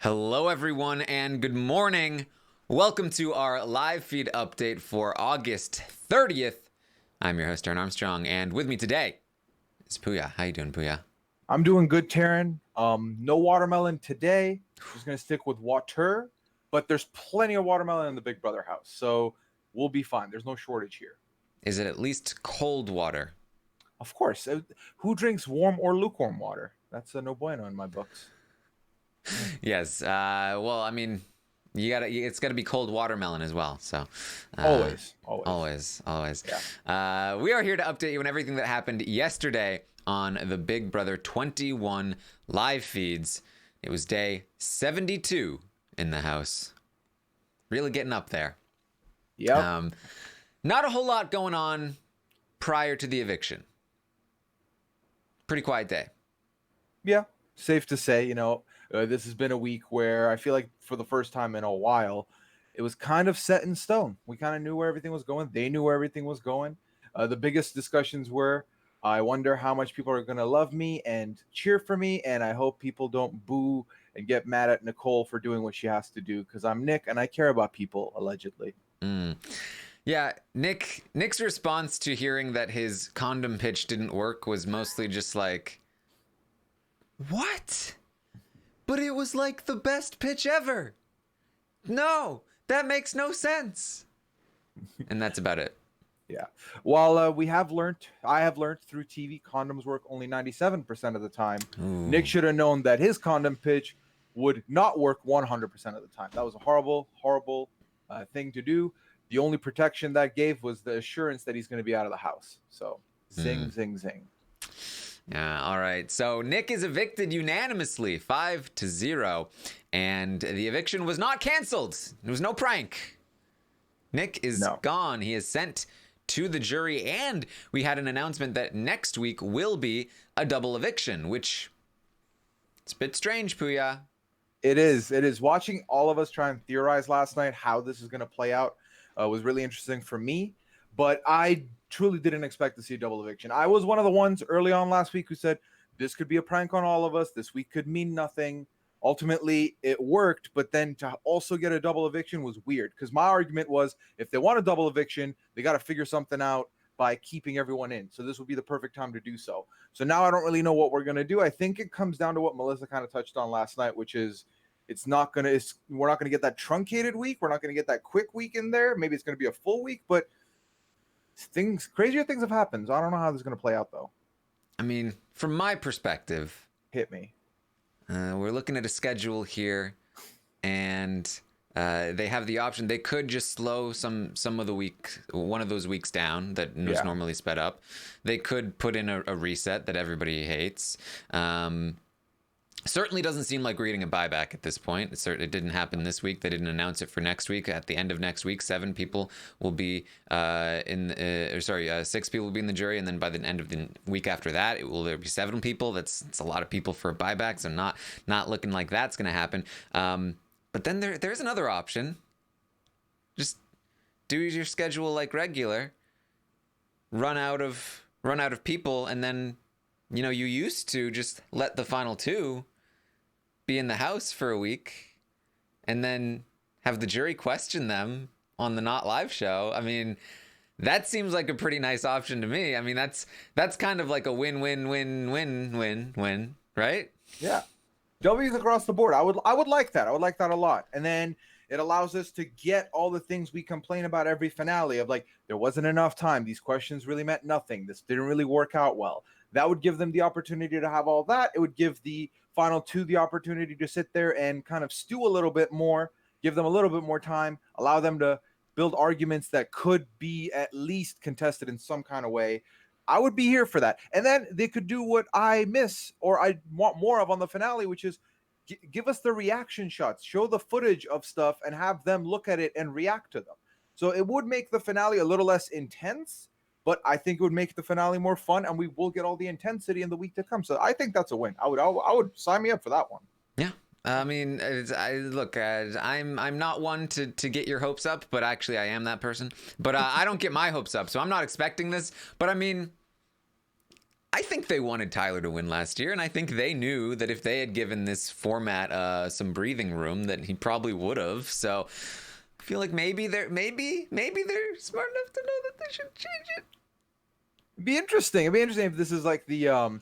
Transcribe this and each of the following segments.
Hello, everyone, and good morning. Welcome to our live feed update for August 30th. I'm your host, Taran Armstrong, and with me today is Puya. How you doing, Puya? I'm doing good, Taran. No watermelon today. Just gonna stick with water, but there's plenty of watermelon in the Big Brother house, so we'll be fine. There's no shortage here. Is it at least cold water? Of course. Who drinks warm or lukewarm water? That's a no bueno in my books. Yes. Well, I mean, it's gotta be cold watermelon as well. So, Always. always. Yeah. We are here to update you on everything that happened yesterday on the Big Brother 21 live feeds. It was day 72 in the house. Really getting up there. Yep. Not a whole lot going on prior to the eviction. Pretty quiet day. Yeah. Safe to say, this has been a week where I feel like for the first time in a while, it was kind of set in stone. We kind of knew where everything was going. They knew where everything was going. The biggest discussions were, I wonder how much people are going to love me and cheer for me. And I hope people don't boo and get mad at Nicole for doing what she has to do, because I'm Nick and I care about people, allegedly. Yeah, Nick's response to hearing that his condom pitch didn't work was mostly just like, what? But it was like the best pitch ever. No, that makes no sense. And that's about it. Yeah. While I have learned through TV, condoms work only 97% of the time. Ooh. Nick should have known that his condom pitch would not work 100% of the time. That was a horrible thing to do. The only protection that gave was the assurance that he's going to be out of the house. So zing, zing, zing. Yeah, all right. So Nick is evicted unanimously, 5-0, and the eviction was not canceled. It was no prank. Nick is gone. He is sent to the jury, and we had an announcement that next week will be a double eviction, which it's a bit strange, Puya. It is. Watching all of us try and theorize last night how this is going to play out was really interesting for me, but I truly didn't expect to see a double eviction. I was one of the ones early on last week who said this could be a prank on all of us. This week could mean nothing. Ultimately, it worked, but then to also get a double eviction was weird, because my argument was if they want a double eviction, they got to figure something out by keeping everyone in. So this would be the perfect time to do so. So now I don't really know what we're going to do. I think it comes down to what Melissa kind of touched on last night, which is we're not going to get that truncated week. We're not going to get that quick week in there. Maybe it's going to be a full week, but crazier things have happened. So I don't know how this is going to play out, though. I mean, from my perspective, hit me. We're looking at a schedule here, and they have the option. They could just slow one of those weeks down that was normally sped up. They could put in a reset that everybody hates. Certainly doesn't seem like we're getting a buyback at this point. It didn't happen this week. They didn't announce it for next week. At the end of next week, 7 people will be 6 people will be in the jury, and then by the end of the week after that, there be 7 people. That's a lot of people for a buyback, so not looking like that's going to happen. But then there's another option. Just do your schedule like regular. Run out of people, and then you used to just let the final 2 be in the house for a week and then have the jury question them on the Not Live show. I mean, that seems like a pretty nice option to me. I mean, that's kind of like a win-win-win-win-win, right? Yeah. W's across the board. I would like that. I would like that a lot. And then it allows us to get all the things we complain about every finale of, like, there wasn't enough time. These questions really meant nothing. This didn't really work out well. That would give them the opportunity to have all that. It would give the final 2 the opportunity to sit there and kind of stew a little bit more, give them a little bit more time, allow them to build arguments that could be at least contested in some kind of way. I would be here for that. And then they could do what I miss or I want more of on the finale, which is give us the reaction shots, show the footage of stuff and have them look at it and react to them. So it would make the finale a little less intense, but I think it would make the finale more fun, and we will get all the intensity in the week to come. So I think that's a win. I would sign me up for that one. Yeah. I mean, I'm not one to get your hopes up, but actually I am that person. But I don't get my hopes up, so I'm not expecting this. But I mean, I think they wanted Tyler to win last year, and I think they knew that if they had given this format some breathing room, that he probably would have. So I feel like maybe they're smart enough to know that they should change it. It'd be interesting. It'd be interesting if this is like the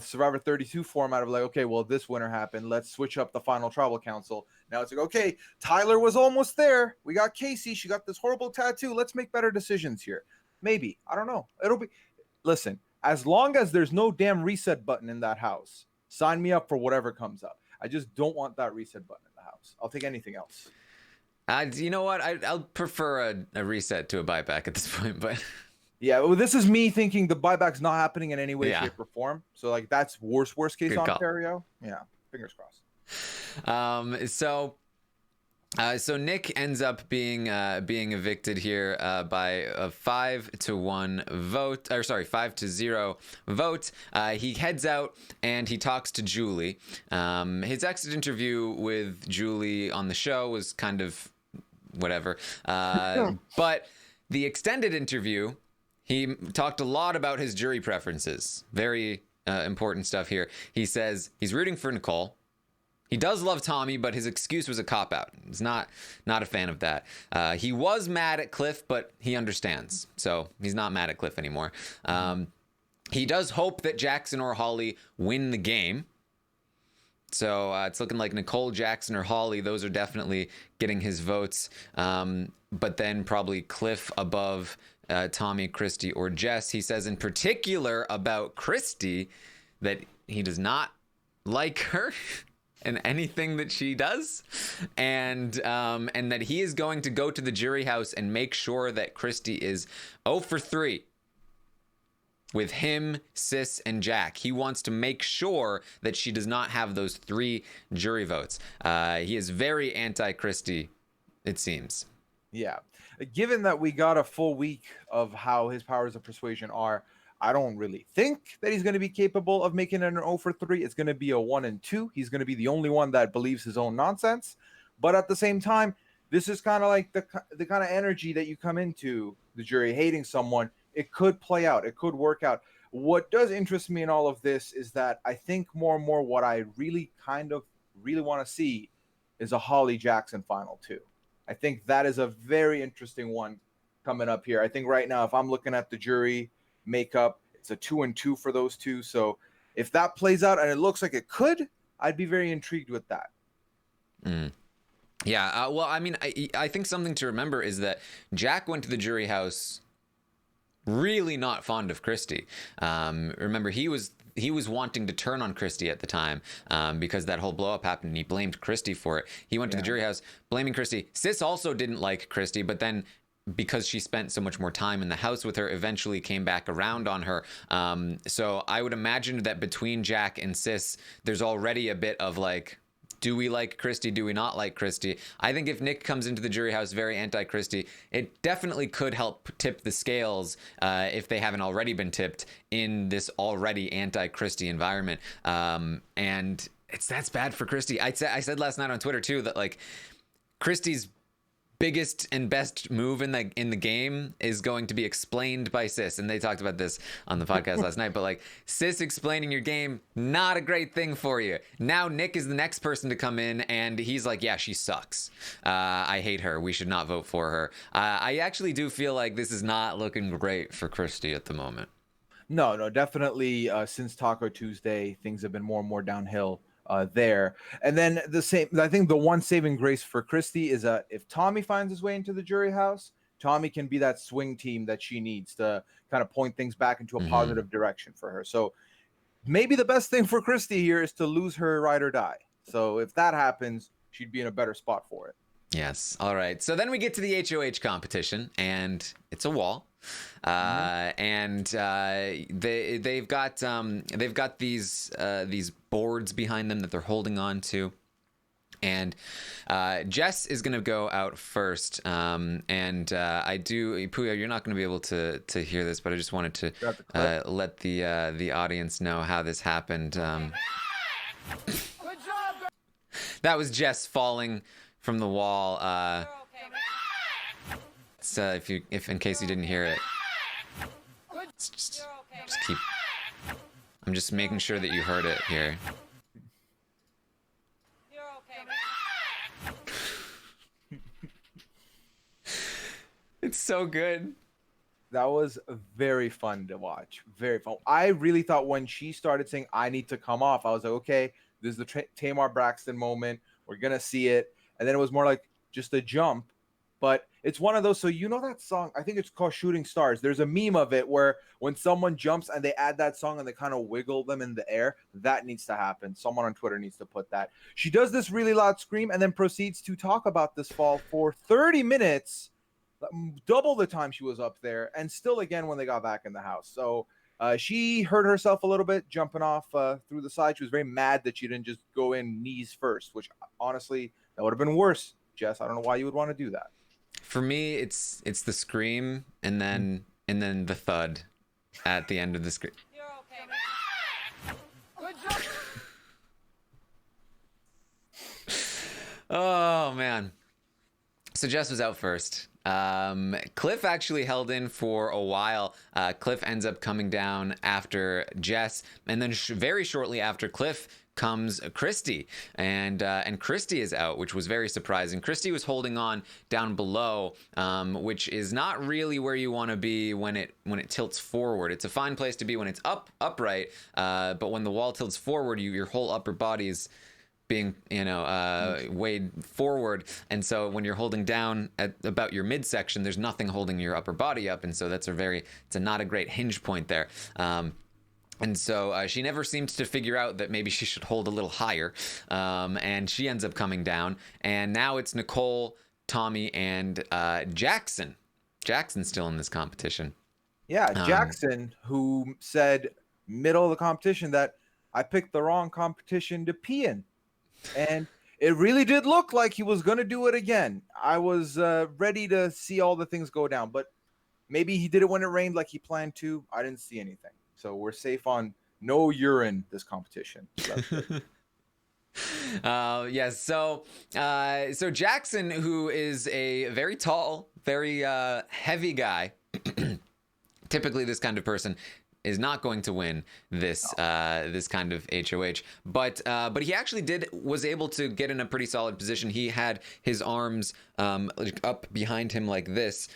Survivor 32 format of like, okay, well, this winter happened. Let's switch up the final tribal council. Now it's like, okay, Tyler was almost there. We got Casey. She got this horrible tattoo. Let's make better decisions here. Maybe. I don't know. It'll be. Listen, as long as there's no damn reset button in that house, sign me up for whatever comes up. I just don't want that reset button in the house. I'll take anything else. You know what? I'll prefer a reset to a buyback at this point, but. Yeah, well, this is me thinking the buyback's not happening in any way, Yeah. shape, or form. So, like, that's worst case Good call. Ontario. Yeah, fingers crossed. So Nick ends up being evicted here by a 5-1 vote, or sorry, 5-0 vote. He heads out and he talks to Julie. His exit interview with Julie on the show was kind of whatever, but the extended interview, he talked a lot about his jury preferences. Very important stuff here. He says he's rooting for Nicole. He does love Tommy, but his excuse was a cop-out. He's not a fan of that. He was mad at Cliff, but he understands. So he's not mad at Cliff anymore. He does hope that Jackson or Holly win the game. So it's looking like Nicole, Jackson, or Holly. Those are definitely getting his votes. But then probably Cliff above Tommy, Christy, or Jess. He says in particular about Christy that he does not like her and anything that she does, and that he is going to go to the jury house and make sure that Christy is 0 for 3 with him, Sis, and Jack. He wants to make sure that she does not have those 3 jury votes. He is very anti-Christy, it seems. Yeah. Given that we got a full week of how his powers of persuasion are, I don't really think that he's going to be capable of making it an 0 for 3. It's going to be a 1 and 2. He's going to be the only one that believes his own nonsense. But at the same time, this is kind of like the kind of energy that you come into the jury hating someone. It could play out. It could work out. What does interest me in all of this is that I think more and more what I really want to see is a Holly Jackson final 2. I think that is a very interesting one coming up here. I think right now, if I'm looking at the jury makeup, it's a 2 and 2 for those two. So if that plays out and it looks like it could, I'd be very intrigued with that. Yeah. Well, I mean, I think something to remember is that Jack went to the jury house really not fond of Christy. Remember, he was wanting to turn on Christy at the time because that whole blow up happened and he blamed Christy for it. He went to the jury house blaming Christy. Sis also didn't like Christy, but then because she spent so much more time in the house with her, eventually came back around on her. So I would imagine that between Jack and Sis, there's already a bit of like, do we like Christy? Do we not like Christy? I think if Nick comes into the jury house very anti-Christy, it definitely could help tip the scales if they haven't already been tipped in this already anti-Christy environment. And that's bad for Christy. I said last night on Twitter too that like Christy's biggest and best move in the game is going to be explained by Sis, and they talked about this on the podcast last night, but like Sis explaining your game, not a great thing for you. Now Nick is the next person to come in and he's like, yeah, she sucks, I hate her, we should not vote for her. I actually do feel like this is not looking great for Christy at the moment. No, Definitely since Taco Tuesday things have been more and more downhill there. And then I think the one saving grace for Christy is that if Tommy finds his way into the jury house, Tommy can be that swing team that she needs to kind of point things back into a positive direction for her. So maybe the best thing for Christy here is to lose her ride or die. So if that happens, she'd be in a better spot for it. Yes. All right. So then we get to the HOH competition, and it's a wall. And they've got these boards behind them that they're holding on to. And Jess is going to go out first. And Puya, you're not going to be able to hear this, but I just wanted to let the audience know how this happened. Good job. That was Jess falling from the wall. So if in case you didn't hear it, just keep I'm just making sure that you heard it here. You're okay. It's so good. That was very fun to watch. Very fun. I really thought when she started saying, I need to come off, I was like, okay, this is the Tamar Braxton moment. We're going to see it. And then it was more like just a jump. But it's one of those. So, you know that song? I think it's called Shooting Stars. There's a meme of it where when someone jumps and they add that song and they kind of wiggle them in the air, that needs to happen. Someone on Twitter needs to put that. She does this really loud scream and then proceeds to talk about this fall for 30 minutes, double the time she was up there, and still again when they got back in the house. So she hurt herself a little bit jumping off through the side. She was very mad that she didn't just go in knees first, which honestly that would have been worse. Jess, I don't know why you would want to do that. For me, it's the scream and then the thud at the end of the scream. You're okay. Good job. Oh man. So Jess was out first. Cliff actually held in for a while. Cliff ends up coming down after Jess, and then very shortly after Cliff comes Christy, and Christy is out, which was very surprising. Christy was holding on down below, which is not really where you want to be when it tilts forward. It's a fine place to be when it's upright, but when the wall tilts forward, your whole upper body is being weighed forward, and so when you're holding down at about your midsection, there's nothing holding your upper body up, and so it's not a great hinge point there. And so she never seems to figure out that maybe she should hold a little higher, and she ends up coming down, and now it's Nicole, Tommy, and Jackson. Jackson's still in this competition. Yeah, Jackson, who said middle of the competition that I picked the wrong competition to pee in. And it really did look like he was going to do it again. I was ready to see all the things go down, but maybe he did it when it rained like he planned to. I didn't see anything. So we're safe on no urine this competition. Yes. So Jackson, who is a very tall, very heavy guy, typically this kind of person is not going to win this kind of HOH, but he actually was able to get in a pretty solid position. He had his arms up behind him like this,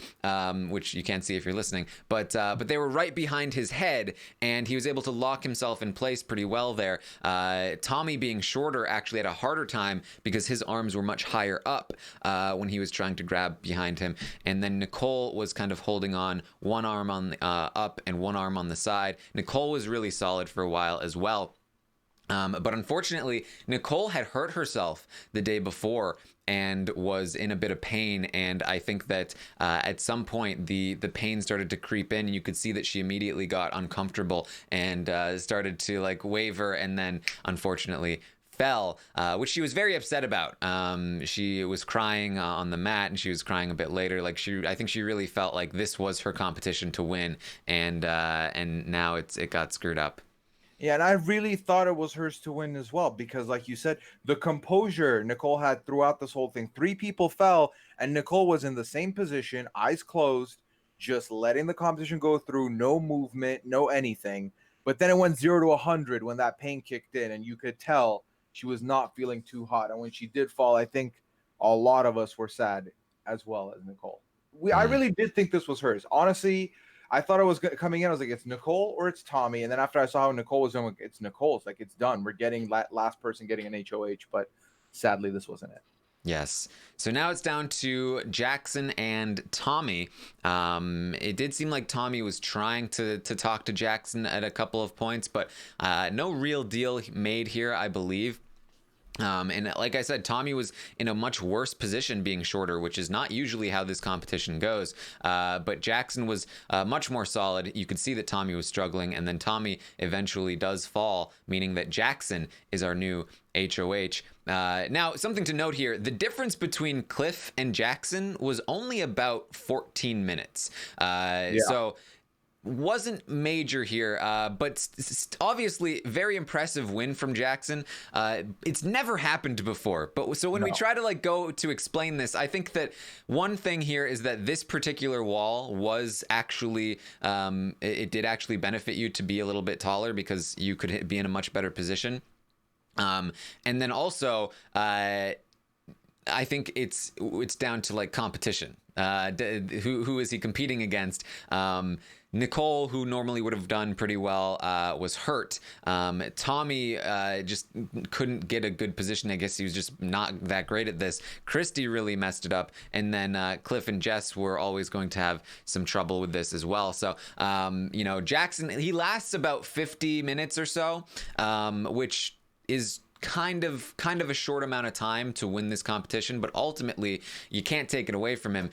which you can't see if you're listening, but they were right behind his head, and he was able to lock himself in place pretty well there. Tommy, being shorter, actually had a harder time because his arms were much higher up when he was trying to grab behind him, and then Nicole was kind of holding on, one arm on up and one arm on the side. Nicole was really solid for a while as well. But unfortunately, Nicole had hurt herself the day before and was in a bit of pain. And I think that at some point the pain started to creep in. You could see that she immediately got uncomfortable and started to like waver, and then unfortunately fell, which she was very upset about. She was crying on the mat, and she was crying a bit later. Like I think she really felt like this was her competition to win, and now it got screwed up. Yeah, and I really thought it was hers to win as well, because like you said, the composure Nicole had throughout this whole thing. 3 people fell, and Nicole was in the same position, eyes closed, just letting the competition go through, no movement, no anything. But then it went 0 to 100 when that pain kicked in, and you could tell she was not feeling too hot. And when she did fall, I think a lot of us were sad as well as Nicole. I really did think this was hers. Honestly, I thought it was coming in. I was like, it's Nicole or it's Tommy. And then after I saw how Nicole was doing, it's Nicole. It's like, it's done. We're getting last person getting an HOH. But sadly, this wasn't it. Yes. So now it's down to Jackson and Tommy. It did seem like Tommy was trying to talk to Jackson at a couple of points, but no real deal made here, I believe. And like I said, Tommy was in a much worse position being shorter, which is not usually how this competition goes. But Jackson was much more solid. You could see that Tommy was struggling, and then Tommy eventually does fall, meaning that Jackson is our new HOH. Now, something to note here, the difference between Cliff and Jackson was only about 14 minutes. So wasn't major here, but obviously very impressive win from Jackson. It's never happened before, but so when we try to like go to explain this, I think that one thing here is that this particular wall was actually it did actually benefit you to be a little bit taller because you could be in a much better position. And then also, I think it's down to like competition. Who is he competing against? Nicole, who normally would have done pretty well, was hurt. Tommy just couldn't get a good position. I guess he was just not that great at this. Christy really messed it up. And then Cliff and Jess were always going to have some trouble with this as well. So, Jackson, he lasts about 50 minutes or so, which is kind of a short amount of time to win this competition, but ultimately you can't take it away from him.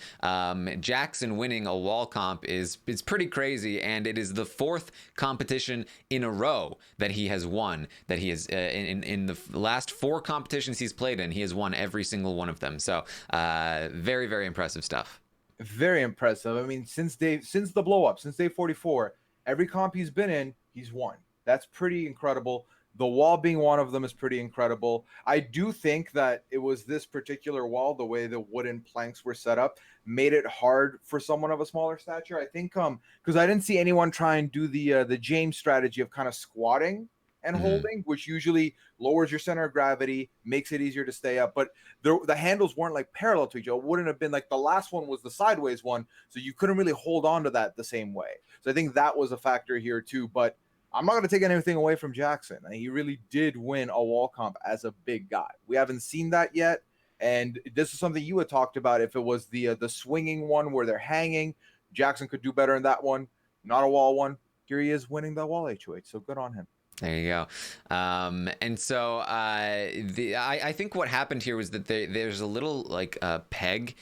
Jackson winning a wall comp is pretty crazy, and it is the 4th competition in a row that he has won. That he has in the last 4 competitions he's played in, he has won every single one of them. So very, very impressive stuff. Very impressive. I mean, since the blow up, since day 44, every comp he's been in, he's won. That's pretty incredible. The wall being one of them is pretty incredible. I do think that it was this particular wall, the way the wooden planks were set up, made it hard for someone of a smaller stature. I think because I didn't see anyone try and do the James strategy of kind of squatting and holding, which usually lowers your center of gravity, makes it easier to stay up. But the handles weren't like parallel to each other. It wouldn't have been like the last one was the sideways one, so you couldn't really hold on to that the same way. So I think that was a factor here too. But I'm not going to take anything away from Jackson. He really did win a wall comp as a big guy. We haven't seen that yet, and this is something you had talked about. If it was the swinging one where they're hanging, Jackson could do better in that one. Not a wall one. Here he is winning the wall HOH, so good on him. There you go. And so I think what happened here was that there's a little like peg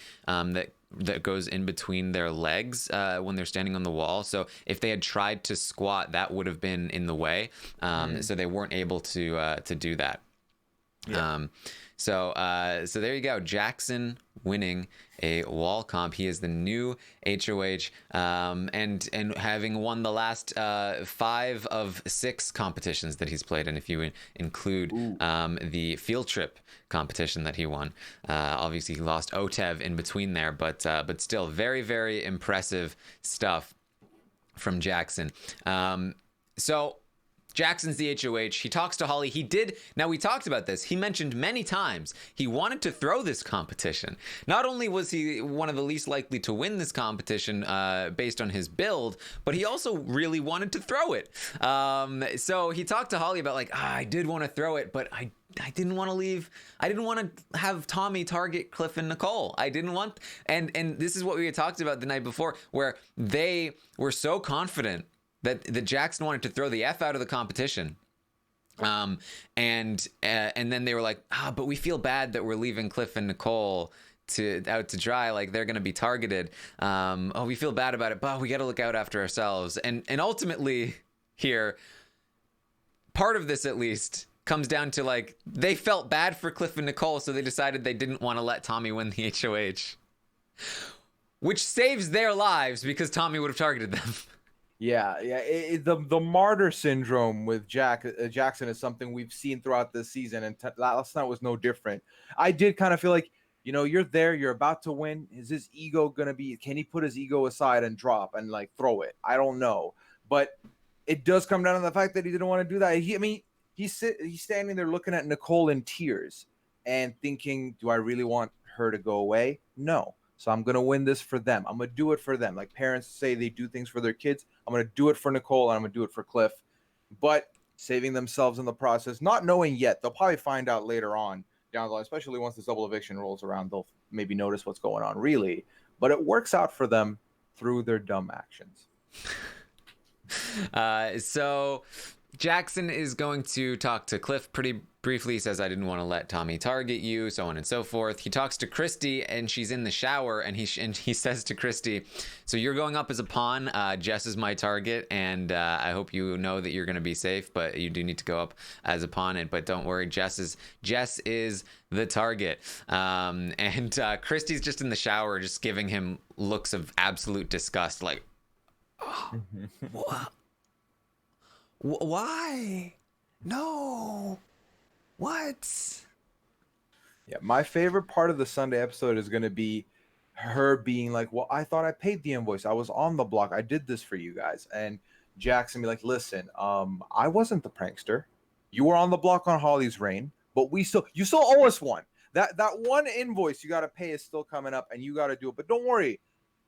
that goes in between their legs when they're standing on the wall. So if they had tried to squat, that would have been in the way. So they weren't able to do that. Yeah. So there you go. Jackson winning a wall comp. He is the new HOH, and having won the last 5 of 6 competitions that he's played in, if you include the field trip competition that he won. Obviously, he lost OTEV in between there, but still very, very impressive stuff from Jackson. So Jackson's the HOH. He talks to Holly. Now we talked about this. He mentioned many times he wanted to throw this competition. Not only was he one of the least likely to win this competition based on his build, but he also really wanted to throw it. So he talked to Holly about I did want to throw it, but I didn't want to leave. I didn't want to have Tommy target Cliff and Nicole. I didn't want, and this is what we had talked about the night before, where they were so confident that Jackson wanted to throw the F out of the competition. And then they were like, but we feel bad that we're leaving Cliff and Nicole out to dry, like they're going to be targeted. We feel bad about it, but we got to look out after ourselves. And ultimately here, part of this at least comes down to they felt bad for Cliff and Nicole, so they decided they didn't want to let Tommy win the HOH, which saves their lives because Tommy would have targeted them. Yeah. The martyr syndrome with Jackson is something we've seen throughout this season, and last night was no different. I did kind of feel like, you're there, you're about to win. Is his ego gonna be? Can he put his ego aside and drop and throw it? I don't know, but it does come down to the fact that he didn't want to do that. He's standing there looking at Nicole in tears and thinking, do I really want her to go away? No. So I'm going to win this for them. I'm going to do it for them. Like parents say they do things for their kids. I'm going to do it for Nicole, and I'm going to do it for Cliff. But saving themselves in the process, not knowing yet. They'll probably find out later on down the line, especially once this double eviction rolls around. They'll maybe notice what's going on, really. But it works out for them through their dumb actions. So Jackson is going to talk to Cliff pretty briefly. He says, I didn't want to let Tommy target you, so on and so forth. He talks to Christy, and she's in the shower, and he says to Christy, so you're going up as a pawn. Jess is my target, and I hope you know that you're going to be safe, but you do need to go up as a pawn. But don't worry, Jess is the target. And Christy's just in the shower, just giving him looks of absolute disgust, Why? No. What? Yeah, my favorite part of the Sunday episode is going to be her being like, "Well, I thought I paid the invoice. I was on the block. I did this for you guys." And Jackson be like, "Listen, I wasn't the prankster. You were on the block on Holly's reign, but you still owe us one. That one invoice you got to pay is still coming up, and you got to do it. But don't worry,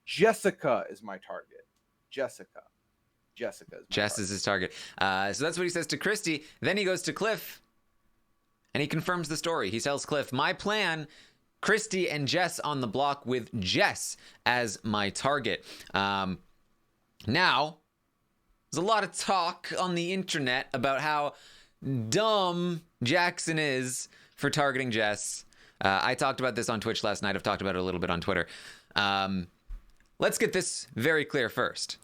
Jessica is my target. Jessica is my Jess target. is his target. So that's what he says to Christy. Then he goes to Cliff, and he confirms the story. He tells Cliff, my plan, Christy and Jess on the block with Jess as my target. Now, there's a lot of talk on the internet about how dumb Jackson is for targeting Jess. I talked about this on Twitch last night. I've talked about it a little bit on Twitter. Let's get this very clear first.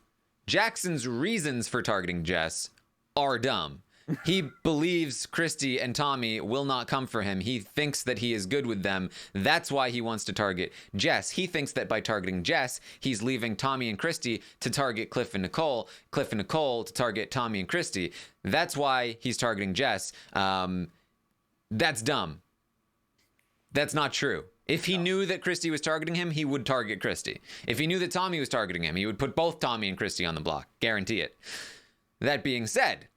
Jackson's reasons for targeting Jess are dumb. He believes Christy and Tommy will not come for him. He thinks that he is good with them. That's why he wants to target Jess. He thinks that by targeting Jess, he's leaving Tommy and Christy to target Cliff and Nicole to target Tommy and Christy. That's why he's targeting Jess. That's dumb. That's not true. If he knew that Christy was targeting him, he would target Christy. If he knew that Tommy was targeting him, he would put both Tommy and Christy on the block. Guarantee it. That being said,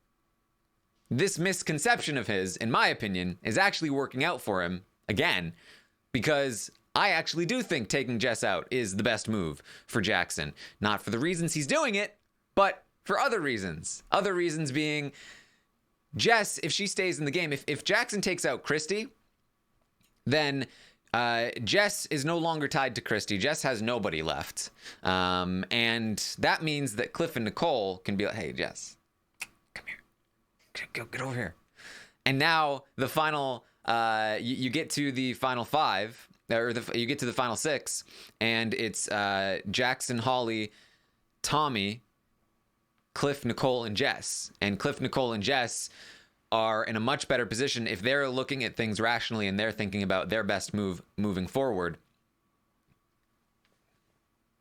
this misconception of his, in my opinion, is actually working out for him again, because I actually do think taking Jess out is the best move for Jackson. Not for the reasons he's doing it, but for other reasons. Other reasons being, Jess, if she stays in the game, if Jackson takes out Christy, then Jess is no longer tied to Christy. Jess has nobody left. And that means that Cliff and Nicole can be like, hey, Jess, come here. Get over here. And now the final, you get to the final five, or you get to the final six, and it's Jackson, Holly, Tommy, Cliff, Nicole, and Jess. And Cliff, Nicole, and Jess are in a much better position if they're looking at things rationally and they're thinking about their best move moving forward.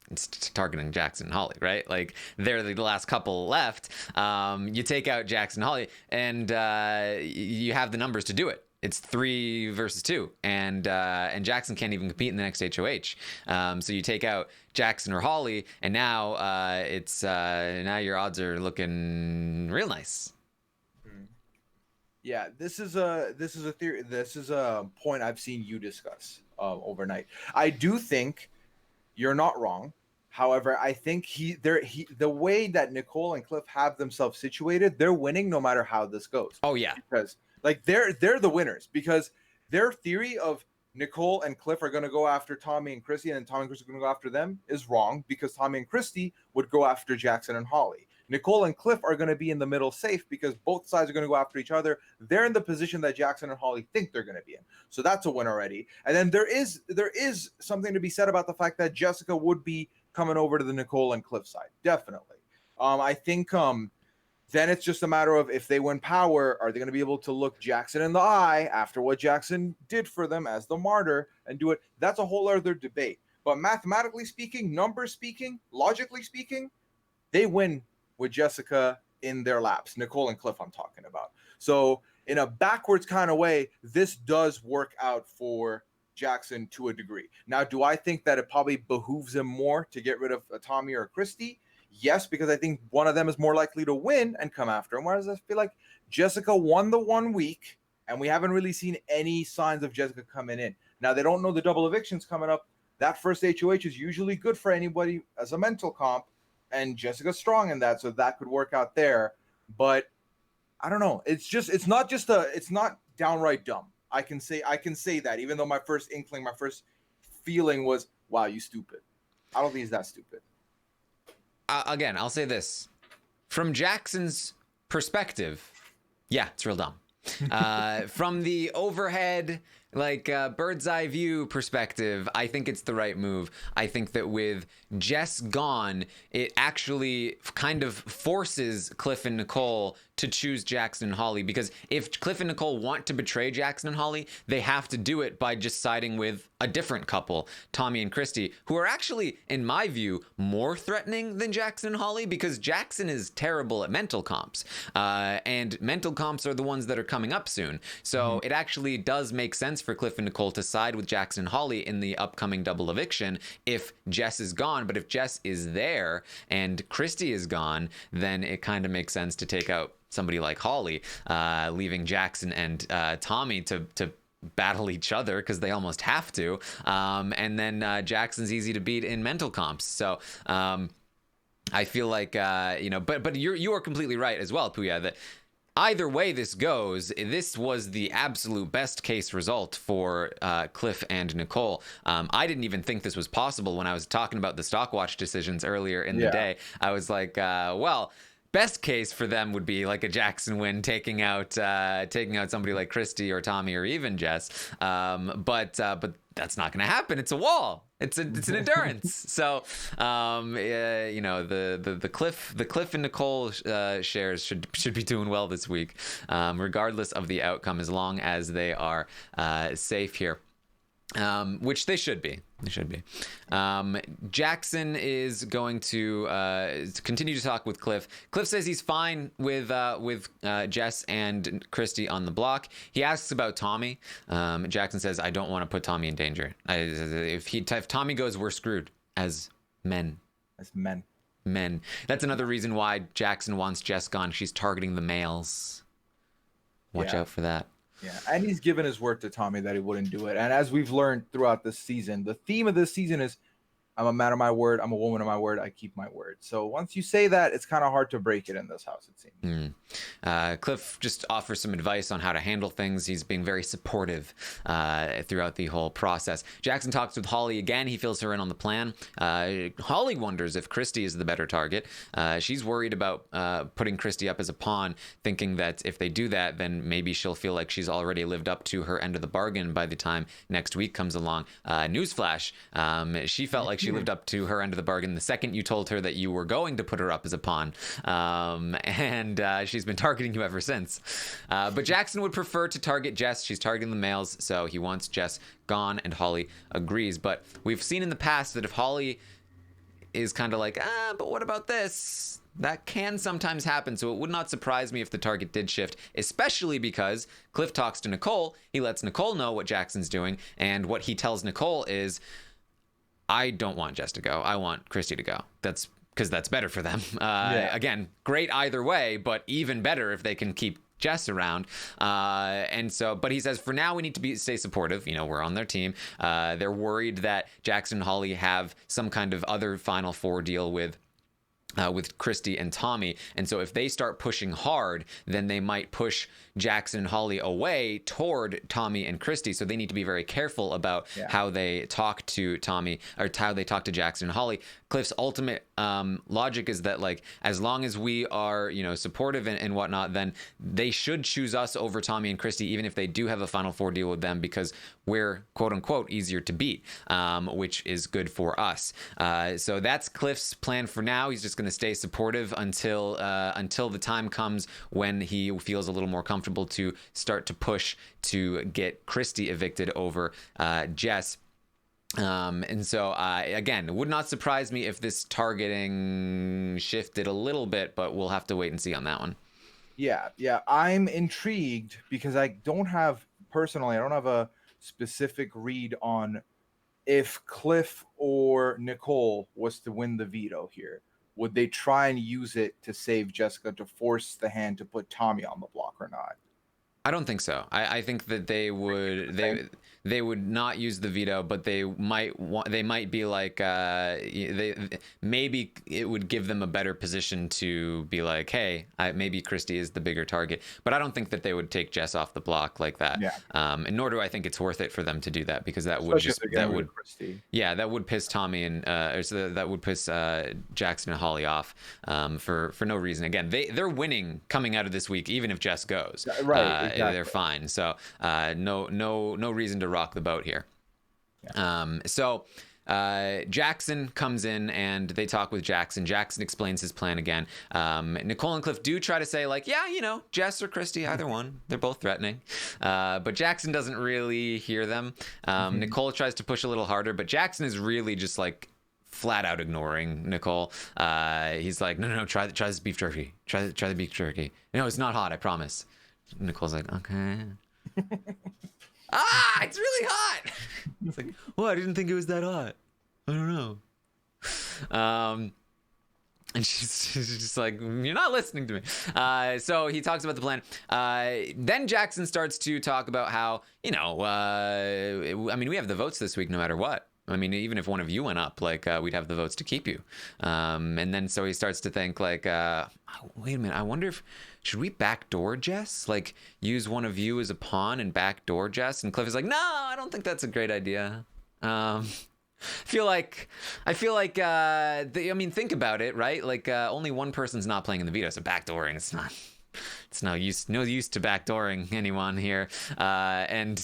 It's targeting Jackson and Holly, right? Like, they're the last couple left. You take out Jackson and Holly, and you have the numbers to do it. It's 3 versus 2, and Jackson can't even compete in the next HOH. So you take out Jackson or Holly, and now now your odds are looking real nice. Yeah, this is a theory. This is a point I've seen you discuss overnight. I do think you're not wrong. However, I think the way that Nicole and Cliff have themselves situated, they're winning no matter how this goes. Oh yeah, because like they're the winners, because their theory of Nicole and Cliff are going to go after Tommy and Christy, and then Tommy and Christy are going to go after them is wrong, because Tommy and Christy would go after Jackson and Holly. Nicole and Cliff are going to be in the middle safe because both sides are going to go after each other. They're in the position that Jackson and Holly think they're going to be in. So that's a win already. And then there is something to be said about the fact that Jessica would be coming over to the Nicole and Cliff side. Definitely. I think then it's just a matter of, if they win power, are they going to be able to look Jackson in the eye after what Jackson did for them as the martyr and do it? That's a whole other debate. But mathematically speaking, numbers speaking, logically speaking, they win with Jessica in their laps. Nicole and Cliff I'm talking about. So in a backwards kind of way, this does work out for Jackson to a degree. Now, do I think that it probably behooves him more to get rid of a Tommy or a Christy? Yes, because I think one of them is more likely to win and come after him. Whereas I feel like Jessica won the 1 week, and we haven't really seen any signs of Jessica coming in. Now, they don't know the double evictions coming up. That first HOH is usually good for anybody as a mental comp, and Jessica's strong in that, so that could work out there. But I don't know. It's not downright dumb. I can say that, even though my first feeling was, wow, you stupid. I don't think he's that stupid. Again, I'll say this. From Jackson's perspective, yeah, it's real dumb. From the overhead like bird's eye view perspective, I think it's the right move. I think that with Jess gone, it actually kind of forces Cliff and Nicole to choose Jackson and Holly, because if Cliff and Nicole want to betray Jackson and Holly, they have to do it by just siding with a different couple, Tommy and Christy, who are actually, in my view, more threatening than Jackson and Holly, because Jackson is terrible at mental comps, and mental comps are the ones that are coming up soon. So it actually does make sense for Cliff and Nicole to side with Jackson and Holly in the upcoming double eviction if Jess is gone. But if Jess is there and Christy is gone, then it kind of makes sense to take out somebody like Holly, leaving Jackson and Tommy to battle each other, because they almost have to. And then Jackson's easy to beat in mental comps. So I feel like, but you are completely right as well, Puya, that either way this goes, this was the absolute best case result for Cliff and Nicole. I didn't even think this was possible when I was talking about the Stockwatch decisions earlier in the day. I was like, well, best case for them would be like a Jackson win, taking out somebody like Christy or Tommy or even Jess. But that's not going to happen. It's a wall. It's an endurance. So the Cliff and Nicole shares should be doing well this week, regardless of the outcome, as long as they are safe here. Which they should be. Jackson is going to continue to talk with Cliff. Cliff says he's fine with Jess and Christy on the block. He asks about Tommy. Jackson says, I don't want to put Tommy in danger. If Tommy goes, we're screwed as men. Men. That's another reason why Jackson wants Jess gone. She's targeting the males. Watch out for that. Yeah, and he's given his word to Tommy that he wouldn't do it. And as we've learned throughout this season, the theme of this season is, I'm a man of my word. I'm a woman of my word. I keep my word. So once you say that, it's kind of hard to break it in this house, it seems. Cliff just offers some advice on how to handle things. He's being very supportive throughout the whole process. Jackson talks with Holly again. He fills her in on the plan. Holly wonders if Christy is the better target. She's worried about putting Christy up as a pawn, thinking that if they do that, then maybe she'll feel like she's already lived up to her end of the bargain by the time next week comes along. Newsflash, she felt like she lived up to her end of the bargain the second you told her that you were going to put her up as a pawn. And she's been targeting you ever since. But Jackson would prefer to target Jess. She's targeting the males, so he wants Jess gone, and Holly agrees. But we've seen in the past that if Holly is kind of like, but what about this? That can sometimes happen, so it would not surprise me if the target did shift, especially because Cliff talks to Nicole. He lets Nicole know what Jackson's doing, and what he tells Nicole is, I don't want Jess to go. I want Christy to go. That's because that's better for them. Again, great either way, but even better if they can keep Jess around. But he says, for now, we need to stay supportive. We're on their team. They're worried that Jackson and Holly have some kind of other Final Four deal with Christy and Tommy. And so if they start pushing hard, then they might push Jackson and Holly away toward Tommy and Christy. So they need to be very careful about how they talk to Tommy, or how they talk to Jackson and Holly. Cliff's ultimate logic is that, like, as long as we are, supportive and whatnot, then they should choose us over Tommy and Christy, even if they do have a Final Four deal with them, because we're quote unquote easier to beat, which is good for us. So that's Cliff's plan for now. He's just going to stay supportive until the time comes when he feels a little more comfortable to start to push to get Christy evicted over Jess. And so, again, it would not surprise me if this targeting shifted a little bit, but we'll have to wait and see on that one. Yeah. I'm intrigued because I don't have a specific read on if Cliff or Nicole was to win the veto here. Would they try and use it to save Jessica, to force the hand to put Tommy on the block or not? I don't think so. I think that they would. they would not use the veto, but they might be like maybe it would give them a better position to be like, hey, maybe Christie is the bigger target. But I don't think that they would take Jess off the block like that. Yeah. And nor do I think it's worth it for them to do that, because that Especially would just if they're getting rid of Christie. yeah, that would piss Tommy and that would piss Jackson and Holly off for no reason. Again, they're winning coming out of this week, even if Jess goes. Right, exactly. They're fine. So no reason to rock the boat here. Yeah. Jackson comes in and they talk with Jackson. Jackson explains his plan again. Nicole and Cliff do try to say, like, yeah, Jess or Christie, either one. They're both threatening. But Jackson doesn't really hear them. Nicole tries to push a little harder, but Jackson is really just like flat out ignoring Nicole. He's like, no, try this beef jerky. Try the beef jerky. No, it's not hot, I promise. Nicole's like, okay. It's really hot. It's like, well, I didn't think it was that hot. I don't know. And she's just like, you're not listening to me. So he talks about the plan. Then Jackson starts to talk about how, I mean, we have the votes this week no matter what. I mean, even if one of you went up, like, we'd have the votes to keep you. And then so he starts to think, like, wait a minute, I wonder if, should we backdoor Jess? Like, use one of you as a pawn and backdoor Jess? And Cliff is like, no, I don't think that's a great idea. I feel like, I mean, think about it, right? Like, only one person's not playing in the veto, so backdooring, it's no use to backdooring anyone here. And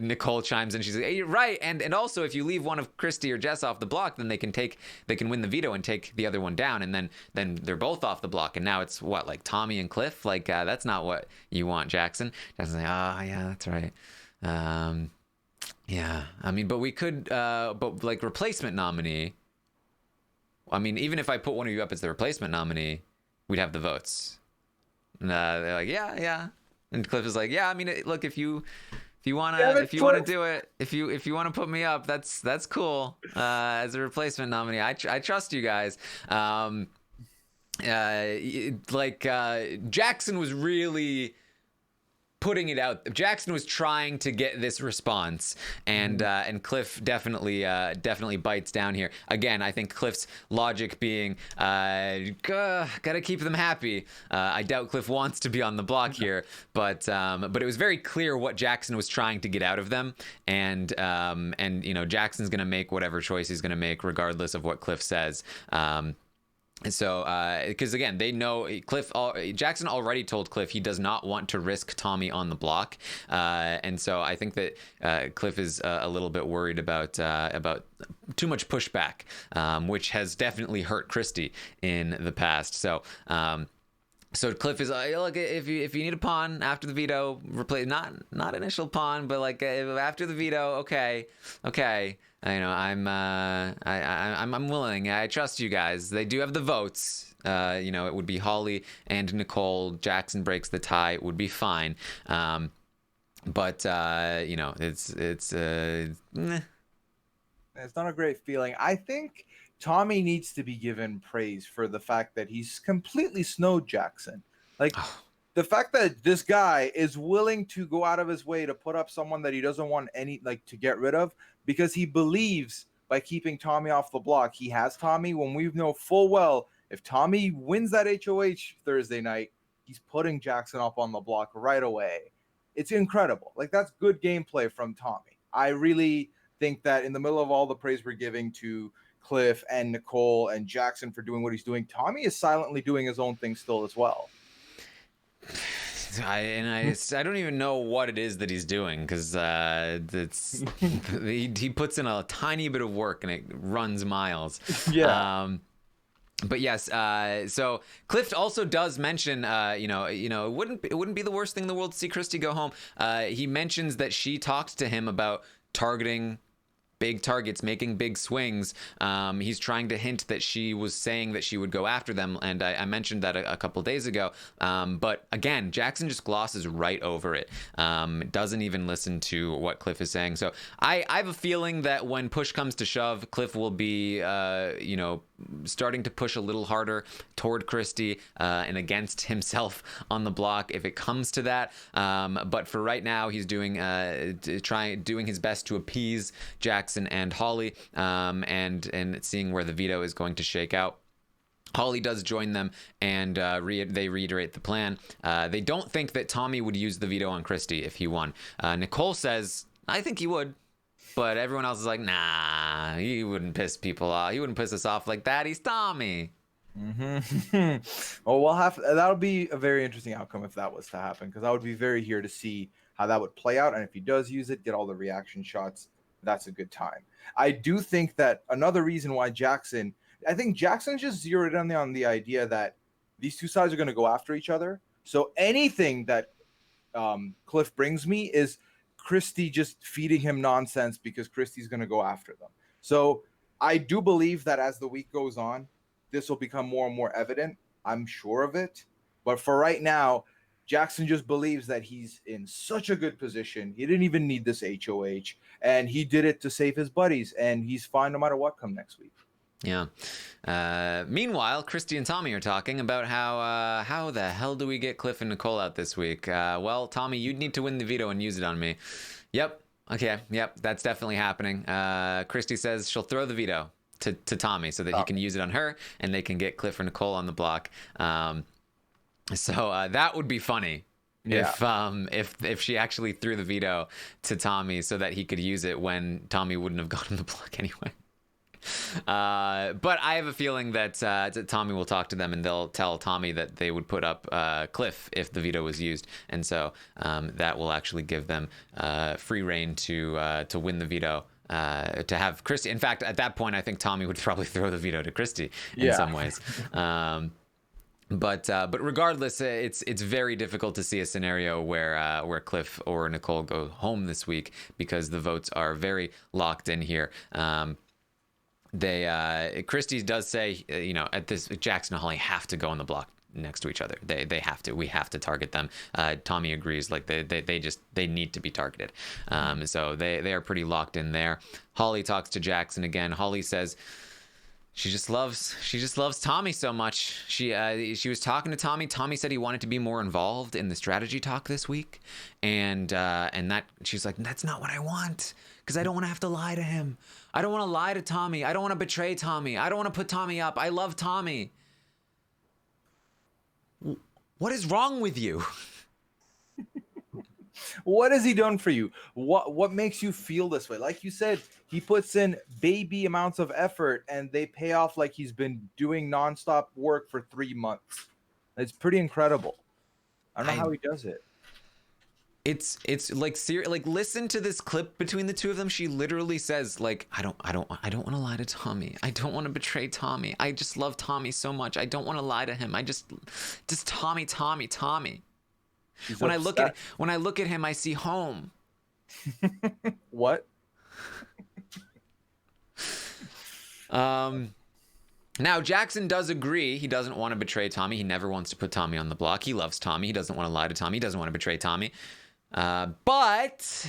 Nicole chimes in. She's like, hey, you're right. And also, if you leave one of Christie or Jess off the block, then they can win the veto and take the other one down. And then they're both off the block. And now it's what, like Tommy and Cliff? Like, that's not what you want, Jackson. Jackson's like, oh, yeah, that's right. Yeah, I mean, but we could, but like replacement nominee. I mean, even if I put one of you up as the replacement nominee, we'd have the votes. And they're like, yeah. And Cliff is like, yeah, I mean, look, if you want to do it, if you want to put me up, that's cool. As a replacement nominee, I trust you guys. Jackson was really putting it out. Jackson was trying to get this response, and Cliff definitely bites down here. Again, I think Cliff's logic being, gotta keep them happy. I doubt Cliff wants to be on the block here, but it was very clear what Jackson was trying to get out of them, and Jackson's gonna make whatever choice he's gonna make, regardless of what Cliff says. And so, because again, they know Jackson already told Cliff he does not want to risk Tommy on the block, and so I think that Cliff is a little bit worried about too much pushback, which has definitely hurt Christie in the past. So. So Cliff is like, look, if you need a pawn after the veto, replace not initial pawn, but like after the veto, okay. I'm willing. I trust you guys. They do have the votes. It would be Holly and Nicole. Jackson breaks the tie. It would be fine. But it's not a great feeling. I think Tommy needs to be given praise for the fact that he's completely snowed Jackson. Like, the fact that this guy is willing to go out of his way to put up someone that he doesn't want to get rid of, because he believes by keeping Tommy off the block, he has Tommy, when we know full well if Tommy wins that HOH Thursday night, he's putting Jackson up on the block right away. It's incredible. Like, that's good gameplay from Tommy. I really think that in the middle of all the praise we're giving to Cliff and Nicole and Jackson for doing what he's doing, Tommy is silently doing his own thing still as well. I don't even know what it is that he's doing, because he puts in a tiny bit of work and it runs miles. Yeah. But yes, so Cliff also does mention, it wouldn't be the worst thing in the world to see Christie go home. He mentions that she talked to him about targeting big targets, making big swings. He's trying to hint that she was saying that she would go after them, and I mentioned that a couple days ago. But again, Jackson just glosses right over it. Doesn't even listen to what Cliff is saying. So I have a feeling that when push comes to shove, Cliff will be, starting to push a little harder toward Christie and against himself on the block if it comes to that. But for right now, he's doing his best to appease Jackson and Holly, and seeing where the veto is going to shake out. Holly does join them, and they reiterate the plan. They don't think that Tommy would use the veto on Christie if he won. Nicole says, I think he would. But everyone else is like, nah, he wouldn't piss people off. He wouldn't piss us off like that. He's Tommy. Well, that'll be a very interesting outcome if that was to happen, because I would be very here to see how that would play out. And if he does use it, get all the reaction shots, that's a good time. I do think that another reason why Jackson just zeroed in on the idea that these two sides are going to go after each other. So anything that Cliff brings me is Christie just feeding him nonsense because Christie's going to go after them. So I do believe that as the week goes on, this will become more and more evident. I'm sure of it. But for right now, Jackson just believes that he's in such a good position. He didn't even need this HOH, and he did it to save his buddies, and he's fine no matter what come next week. Yeah. Meanwhile, Christy and Tommy are talking about how the hell do we get Cliff and Nicole out this week? Well, Tommy, you'd need to win the veto and use it on me. Yep. Okay. Yep. That's definitely happening. Christy says she'll throw the veto to Tommy so that he can use it on her, and they can get Cliff or Nicole on the block. So that would be funny. Yeah. If she actually threw the veto to Tommy so that he could use it when Tommy wouldn't have gotten the block anyway. But I have a feeling that Tommy will talk to them, and they'll tell Tommy that they would put up Cliff if the veto was used, and so that will actually give them free reign to win the veto. To have Christy. In fact, at that point, I think Tommy would probably throw the veto to Christy in some ways. But regardless, it's very difficult to see a scenario where Cliff or Nicole go home this week because the votes are very locked in here. Christie does say, at this, Jackson and Holly have to go on the block next to each other. They have to. We have to target them. Tommy agrees. Like they need to be targeted. So they are pretty locked in there. Holly talks to Jackson again. Holly says she just loves Tommy so much. She was talking to Tommy. Tommy said he wanted to be more involved in the strategy talk this week, and that she's like, that's not what I want, because I don't want to have to lie to him. I don't want to lie to Tommy. I don't want to betray Tommy. I don't want to put Tommy up. I love Tommy. What is wrong with you? What has he done for you? What makes you feel this way? Like you said, he puts in baby amounts of effort, and they pay off like he's been doing nonstop work for 3 months. It's pretty incredible. I don't know how he does it. It's like listen to this clip between the two of them. She literally says, like, I don't want to lie to Tommy. I don't want to betray Tommy. I just love Tommy so much. I don't want to lie to him. I just Tommy. She's when upset. I look at him, I see home. What? Now, Jackson does agree. He doesn't want to betray Tommy. He never wants to put Tommy on the block. He loves Tommy. He doesn't want to lie to Tommy. He doesn't want to betray Tommy. But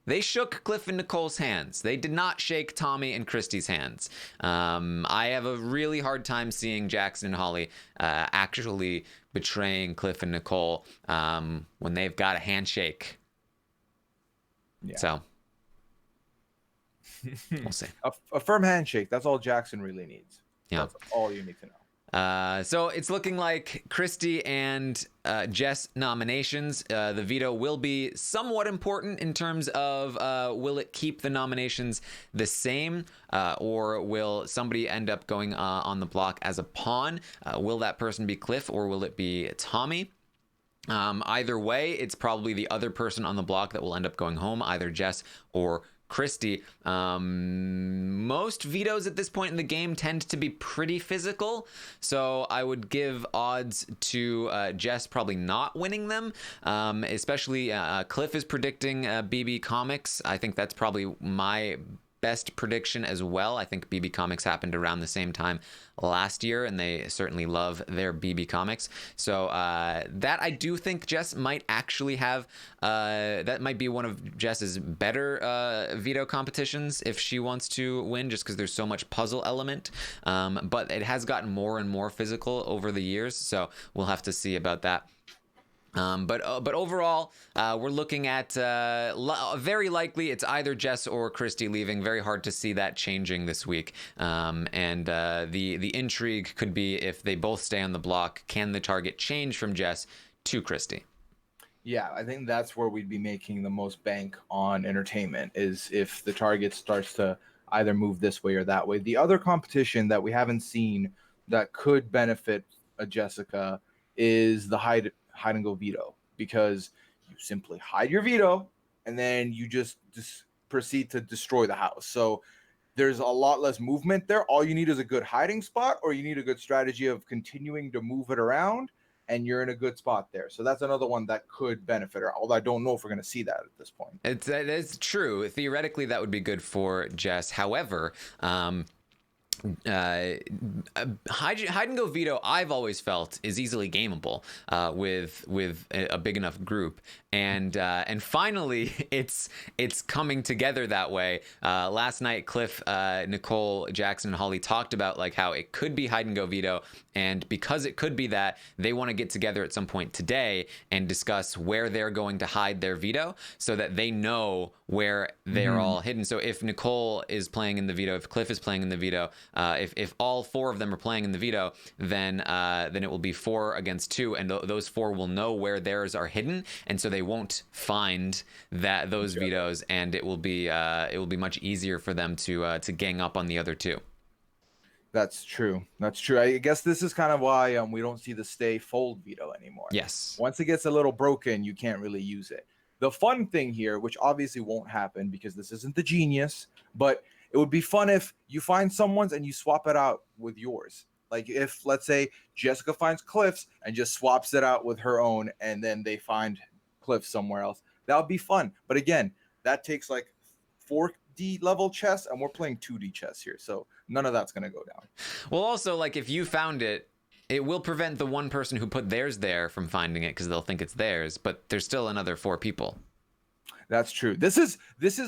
they shook Cliff and Nicole's hands. They did not shake Tommy and Christie's hands. I have a really hard time seeing Jackson and Holly actually betraying Cliff and Nicole when they've got a handshake. Yeah. So we'll see. A firm handshake. That's all Jackson really needs. Yeah. That's all you need to know. So it's looking like Christie and Jess nominations. The veto will be somewhat important in terms of will it keep the nominations the same, or will somebody end up going on the block as a pawn? Will that person be Cliff, or will it be Tommy? Either way, it's probably the other person on the block that will end up going home, either Jess or Christie. Most vetoes at this point in the game tend to be pretty physical, so I would give odds to Jess probably not winning them, especially Cliff is predicting BB Comics. I think that's probably my best prediction as well. I think BB Comics happened around the same time last year, and they certainly love their BB Comics. So that I do think Jess might actually have. That might be one of Jess's better veto competitions if she wants to win, just because there's so much puzzle element. But it has gotten more and more physical over the years, so we'll have to see about that. But overall, we're looking at very likely it's either Jess or Christy leaving. Very hard to see that changing this week. And the intrigue could be if they both stay on the block, can the target change from Jess to Christy? Yeah, I think that's where we'd be making the most bank on entertainment, is if the target starts to either move this way or that way. The other competition that we haven't seen that could benefit a Jessica is the hide and go veto, because you simply hide your veto and then you just proceed to destroy the house. So there's a lot less movement there. All you need is a good hiding spot, or you need a good strategy of continuing to move it around, and you're in a good spot there. So that's another one that could benefit her, although I don't know if we're going to see that at this point. It is true. Theoretically, that would be good for Jess. However, hide and go veto, I've always felt, is easily gameable with a big enough group, and finally it's coming together that way. Last night, Cliff, Nicole, Jackson, and Holly talked about like how it could be hide and go veto, and because it could be that, they want to get together at some point today and discuss where they're going to hide their veto, so that they know where they're all hidden. So if Nicole is playing in the veto, if Cliff is playing in the veto, if all four of them are playing in the veto, then it will be 4 against 2, and those 4 will know where theirs are hidden, and so they won't find those vetoes, and it will be much easier for them to gang up on the other 2. That's true. That's true. I guess this is kind of why we don't see the stay fold veto anymore. Yes. Once it gets a little broken, you can't really use it. The fun thing here, which obviously won't happen because this isn't the Genius, but it would be fun if you find someone's and you swap it out with yours. Like if, let's say, Jessica finds Cliff's and just swaps it out with her own, and then they find Cliff somewhere else. That would be fun. But again, that takes like 4D level chess, and we're playing 2D chess here. So none of that's going to go down. Well, also, like if you found it, it will prevent the one person who put theirs there from finding it, because they'll think it's theirs, but there's still another 4 people. That's true. This is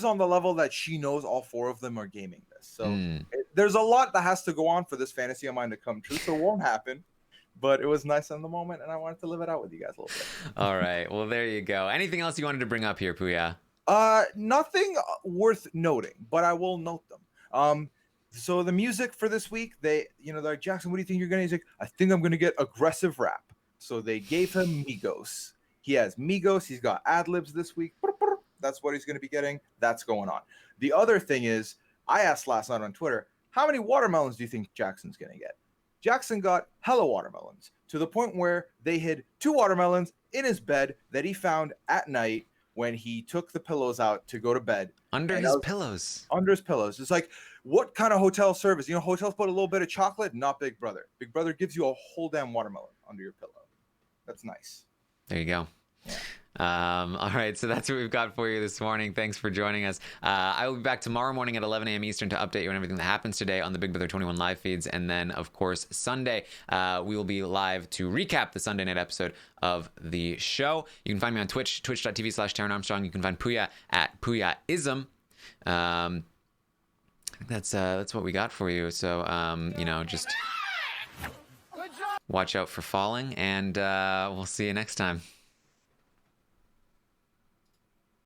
on the level that she knows all 4 of them are gaming this. So there's a lot that has to go on for this fantasy of mine to come true. So it won't happen. But it was nice in the moment, and I wanted to live it out with you guys a little bit. All right. Well, there you go. Anything else you wanted to bring up here, Puya? Nothing worth noting, but I will note them. So the music for this week, they're like, Jackson, what do you think you're going to? He's like, I think I'm going to get aggressive rap. So they gave him Migos. He has Migos. He's got ad-libs this week. That's what he's going to be getting. That's going on. The other thing is, I asked last night on Twitter, how many watermelons do you think Jackson's going to get? Jackson got hella watermelons, to the point where they hid 2 watermelons in his bed that he found at night when he took the pillows out to go to bed. Under his pillows. Under his pillows. It's like, what kind of hotel service? Hotels put a little bit of chocolate, not Big Brother. Big Brother gives you a whole damn watermelon under your pillow. That's nice. There you go. Yeah. All right, so that's what we've got for you this morning. Thanks for joining us. I will be back tomorrow morning at 11 a.m. Eastern to update you on everything that happens today on the Big Brother 21 live feeds. And then, of course, Sunday, we will be live to recap the Sunday night episode of the show. You can find me on Twitch, twitch.tv/Taran Armstrong. You can find Puya at Puyaism. I think that's what we got for you. So, just watch out for falling, and we'll see you next time.